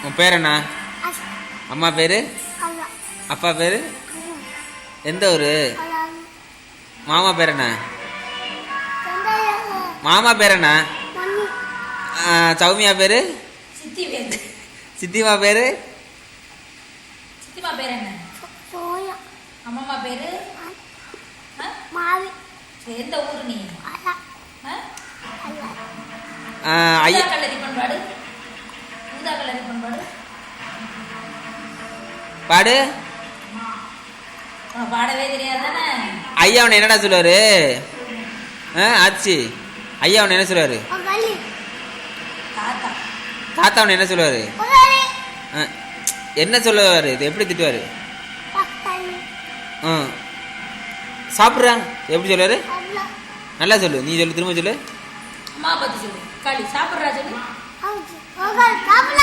உன் பேர் என்ன? அம்மா பேரு? அப்பா பேரு? எந்த ஊரு? மாமா பேர் என்ன? மாமா பேர் என்ன? சௌமியா பேரு? சித்திமா பேரு? சித்திமா பேர் என்ன? அம்மா பேரு? எந்த ஊரு நீ? பாடு. பாடவே தெரியாதானே? ஐயா அவனை என்னடா சொல்லுவாரு? ஆச்சி ஐயா அவனை என்ன சொல்லுவாரு? தாத்தா அவனை என்ன சொல்லுவாரு? என்ன சொல்லுவாரு? இது எப்படி திட்டுவாரு? சாப்பிட்றா எப்படி சொல்லுவாரு? நல்லா சொல்லு. நீ சொல்லு, திரும்ப சொல்லு. அம்மா பத்தி சொல்லு. களி சாப்பிட்றா சொல்லு.